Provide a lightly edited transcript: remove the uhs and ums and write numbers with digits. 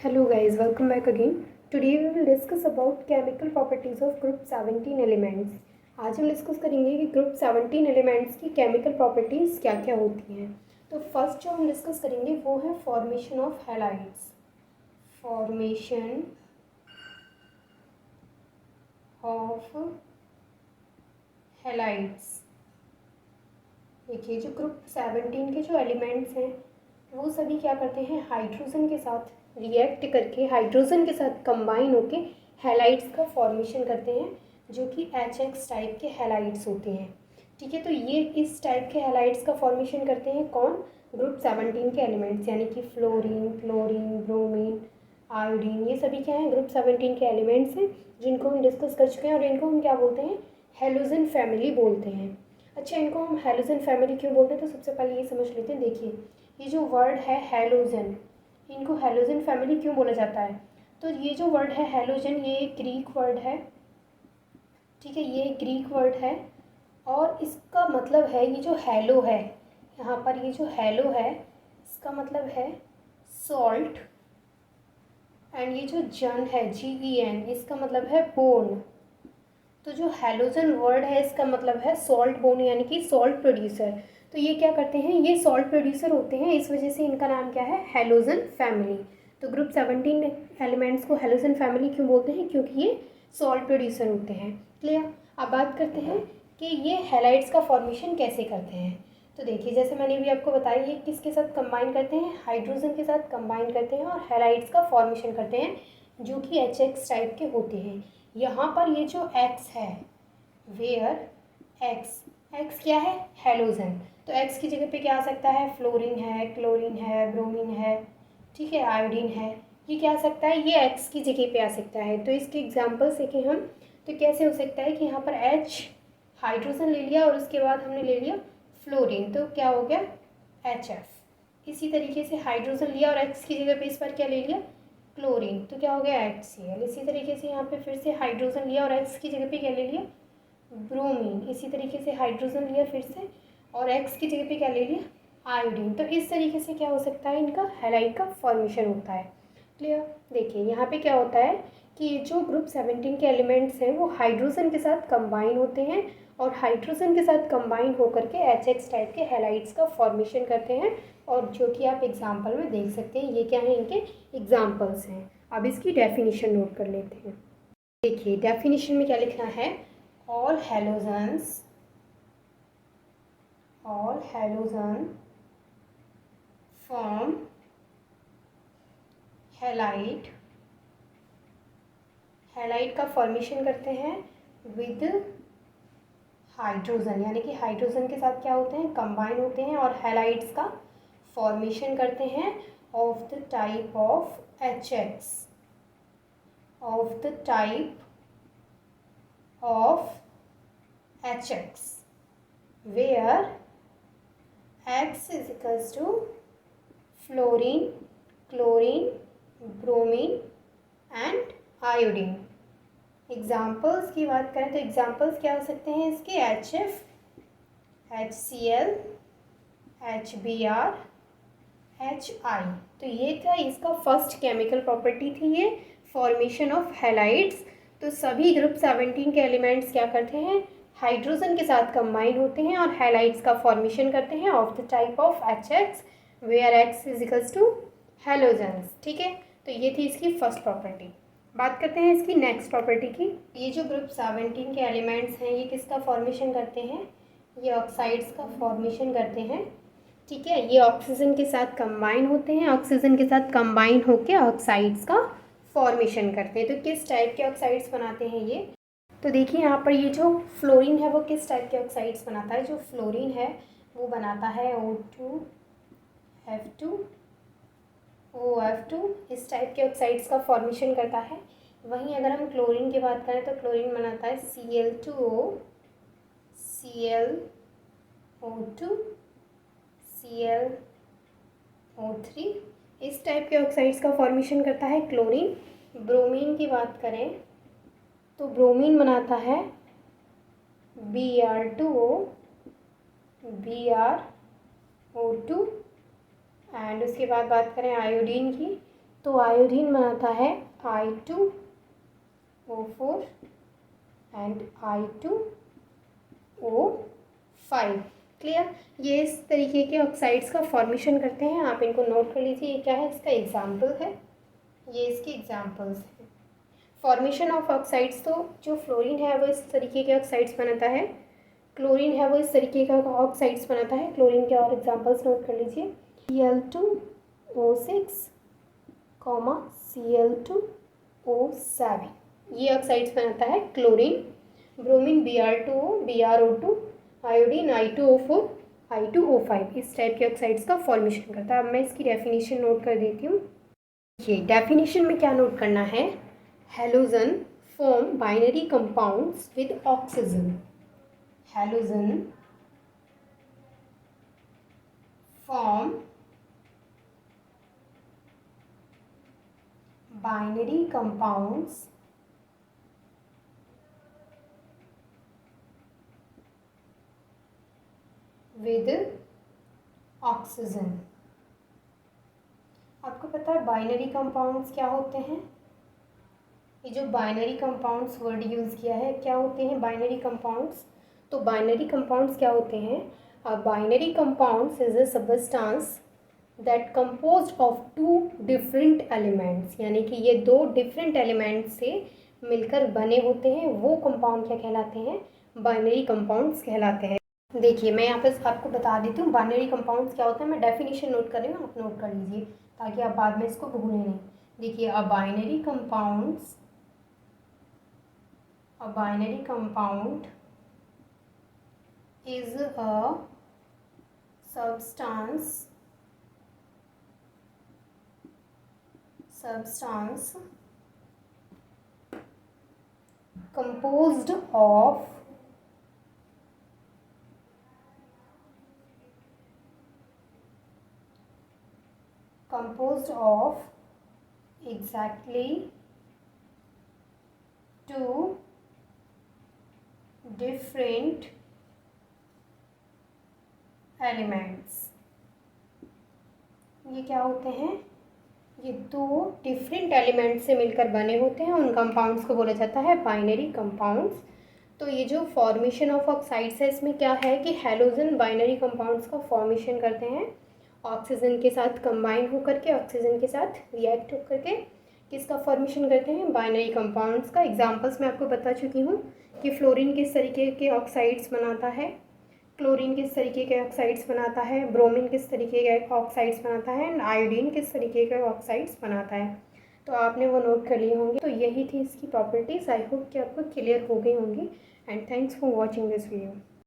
Hello guys, welcome back again. Today we will discuss about chemical properties of group 17 elements. आज हम discuss करेंगे कि group 17 elements की chemical properties क्या क्या होती हैं। तो फर्स्ट जो हम डिस्कस करेंगे वो है formation of halides. Formation of halides. देखिए जो ग्रुप 17 के जो एलिमेंट्स हैं वो सभी क्या करते हैं, हाइड्रोजन के साथ रिएक्ट करके हाइड्रोजन के साथ कंबाइन होके हैलाइड्स का फॉर्मेशन करते हैं, जो कि HX टाइप के हैलाइड्स होते हैं। ठीक है, तो ये इस टाइप के हैलाइड्स का फॉर्मेशन करते हैं कौन, ग्रुप 17 के एलिमेंट्स, यानी कि फ्लोरीन, क्लोरीन, ब्रोमीन, आयोडीन, ये सभी क्या हैं, ग्रुप 17 के एलिमेंट्स हैं जिनको हम डिस्कस कर चुके हैं। और इनको हम क्या बोलते हैं, हैलोजन फैमिली बोलते हैं। अच्छा, इनको हम हैलोजन फैमिली क्यों बोलते हैं, तो सबसे पहले ये समझ लेते हैं। देखिए ये जो वर्ड है हैलोजन, इनको हैलोजन फैमिली क्यों बोला जाता है, तो ये जो वर्ड है हैलोजन ये एक ग्रीक वर्ड है। ठीक है, ये एक ग्रीक वर्ड है और इसका मतलब है, ये जो हैलो है यहाँ पर, ये जो हैलो है इसका मतलब है सॉल्ट, एंड ये जो जन है GEN, इसका मतलब है बोन। तो जो हैलोजन वर्ड है इसका मतलब है सॉल्ट बोन, यानी कि सॉल्ट प्रोड्यूसर। तो ये क्या करते हैं, ये सॉल्ट प्रोड्यूसर होते हैं, इस वजह से इनका नाम क्या है, हैलोजन फैमिली। तो ग्रुप 17 एलिमेंट्स को हैलोजन फैमिली क्यों बोलते हैं, क्योंकि ये सॉल्ट प्रोड्यूसर होते हैं। क्लियर। अब बात करते हैं कि ये हैलाइड्स का फॉर्मेशन कैसे करते हैं। तो देखिए जैसे मैंने भी आपको बताया, ये किसके साथ कंबाइन करते हैं, हाइड्रोजन के साथ कंबाइन करते हैं और हैलाइड्स का फॉर्मेशन करते हैं, जो कि HX टाइप के होते हैं। यहाँ पर ये जो X है, वेयर X क्या है, हैलोजन, तो X की जगह पे क्या आ सकता है, फ्लोरीन है, क्लोरीन है, ब्रोमीन है, ठीक है, आयोडीन है, ये क्या आ सकता है, ये X की जगह पे आ सकता है। तो इसके एग्जांपल्स देखें हम, तो कैसे हो सकता है कि यहाँ पर H हाइड्रोजन ले लिया और उसके बाद हमने ले लिया फ्लोरीन, तो क्या हो गया HF। इसी तरीके से हाइड्रोजन लिया और X की जगह पे इस पर क्या ले लिया, क्लोरीन, तो क्या हो गया HCl। इसी तरीके से यहाँ पे फिर से हाइड्रोजन लिया और X की जगह पे क्या ले लिया, ब्रोमीन। इसी तरीके से हाइड्रोजन लिया फिर से और X की जगह पे क्या ले लिया, आयोडीन। तो इस तरीके से क्या हो सकता है, इनका हैलाइड का फॉर्मेशन होता है। क्लियर। देखिए यहाँ पे क्या होता है कि ये जो ग्रुप 17 के एलिमेंट्स हैं वो हाइड्रोजन के साथ कंबाइन होते हैं और हाइड्रोजन के साथ कंबाइन होकर के HX टाइप के हैलाइड्स का फॉर्मेशन करते हैं, और जो कि आप एग्जाम्पल में देख सकते हैं। ये क्या है, इनके एग्जाम्पल्स हैं। अब इसकी डेफिनेशन नोट कर लेते हैं। देखिए डेफिनेशन में क्या लिखना है, all halogen form हैलाइड का फॉर्मेशन करते हैं विद हाइड्रोजन, यानी कि हाइड्रोजन के साथ क्या होते हैं, कंबाइन होते हैं और हैलाइड्स का फॉर्मेशन करते हैं of the type of HX, of the type of HX, where X is equals to fluorine, chlorine, bromine and iodine. Examples की बात करें तो एग्जाम्पल्स क्या हो सकते हैं इसके, HF, HCl, HBr, HI। तो ये था इसका फर्स्ट केमिकल प्रॉपर्टी थी, ये फॉर्मेशन ऑफ हैलाइड्स। तो सभी ग्रुप 17 के एलिमेंट्स क्या करते हैं, हाइड्रोजन के साथ कंबाइन होते हैं और हैलाइड्स का फॉर्मेशन करते हैं of the type of HX, where X is equals to halogens. ठीक है, तो ये थी इसकी फर्स्ट प्रॉपर्टी। बात करते हैं इसकी नेक्स्ट प्रॉपर्टी की। ये जो ग्रुप 17 के एलिमेंट्स हैं ये किसका फॉर्मेशन करते हैं, ये ऑक्साइड्स का फॉर्मेशन करते हैं। ठीक है, ये ऑक्सीजन के साथ कंबाइन होते हैं, ऑक्सीजन के साथ कंबाइन होकर ऑक्साइड्स का फॉर्मेशन करते हैं। तो किस टाइप के ऑक्साइड्स बनाते हैं ये, तो देखिए यहाँ पर ये जो फ्लोरीन है वो किस टाइप के ऑक्साइड्स बनाता है, जो फ्लोरीन है वो बनाता है O2F2, OF2, इस टाइप के ऑक्साइड्स का फॉर्मेशन करता है। वहीं अगर हम क्लोरीन की बात करें तो क्लोरीन बनाता है Cl2O, ClO2, ClO3, इस टाइप के ऑक्साइड्स का फॉर्मेशन करता है क्लोरीन। ब्रोमीन की बात करें तो ब्रोमीन बनाता है Br2O, BrO2, एंड उसके बाद बात करें आयोडीन की तो आयोडीन बनाता है I2O4 एंड I2O5। क्लियर। ये इस तरीके के ऑक्साइड्स का फॉर्मेशन करते हैं। आप इनको नोट कर लीजिए। ये क्या है, इसका एग्जाम्पल है, ये इसके एग्जाम्पल्स हैं। फॉर्मेशन ऑफ ऑक्साइड्स, तो जो फ्लोरीन है वो इस तरीके के ऑक्साइड्स बनाता है, क्लोरीन है वो इस तरीके का ऑक्साइड्स बनाता है। क्लोरीन के और एग्जाम्पल्स नोट कर लीजिए। Cl2O6, Cl2O7, ये ऑक्साइड्स बनाता है chlorine. Bromine Br2O, BrO2, iodine I2O4, I2O5, इस टाइप के ऑक्साइड्स का फॉर्मेशन करता है। अब मैं इसकी डेफिनेशन नोट कर देती हूँ। ये डेफिनेशन में क्या नोट करना है, halogen form binary compounds with oxygen. Halogen form binary compounds with oxygen. आपको पता है बाइनरी कंपाउंड्स क्या होते हैं? ये जो बाइनरी कंपाउंड्स वर्ड यूज़ किया है, क्या होते हैं बाइनरी कंपाउंड्स? तो बाइनरी कंपाउंड्स क्या होते हैं? Binary compounds is a substance that composed of two different elements, यानी कि ये दो डिफरेंट एलिमेंट्स से मिलकर बने होते हैं, वो कंपाउंड क्या कहलाते हैं? बाइनरी कंपाउंड्स कहलाते हैं। देखिए मैं यहाँ पे आपको बता देती हूँ बाइनरी कंपाउंड्स क्या होते हैं। मैं डेफिनेशन नोट कर रही हूँ, आप नोट कर लीजिए ताकि आप बाद में इसको भूलें नहीं। देखिए a binary compound is a substance composed of exactly two different elements. ये क्या होते हैं? ये दो डिफरेंट एलिमेंट्स से मिलकर बने होते हैं, उन कंपाउंड्स को बोला जाता है बाइनरी कंपाउंड्स। तो ये जो फॉर्मेशन ऑफ ऑक्साइड्स है, इसमें क्या है कि हेलोजन बाइनरी कंपाउंड्स का फॉर्मेशन करते हैं ऑक्सीजन के साथ कंबाइन होकर के, ऑक्सीजन के साथ रिएक्ट होकर के किसका फॉर्मेशन करते हैं? बाइनरी कंपाउंड्स का। एग्जांपल्स मैं आपको बता चुकी हूँ कि फ्लोरीन किस तरीके के ऑक्साइड्स बनाता है, क्लोरीन किस तरीके के ऑक्साइड्स बनाता है, ब्रोमीन किस तरीके के ऑक्साइड्स बनाता है, एंड आयोडीन किस तरीके के ऑक्साइड्स बनाता है। तो आपने वो नोट कर लिए होंगे। तो यही थी इसकी प्रॉपर्टीज़। आई होप कि आपको क्लियर हो गई होंगी। And thanks for watching this video.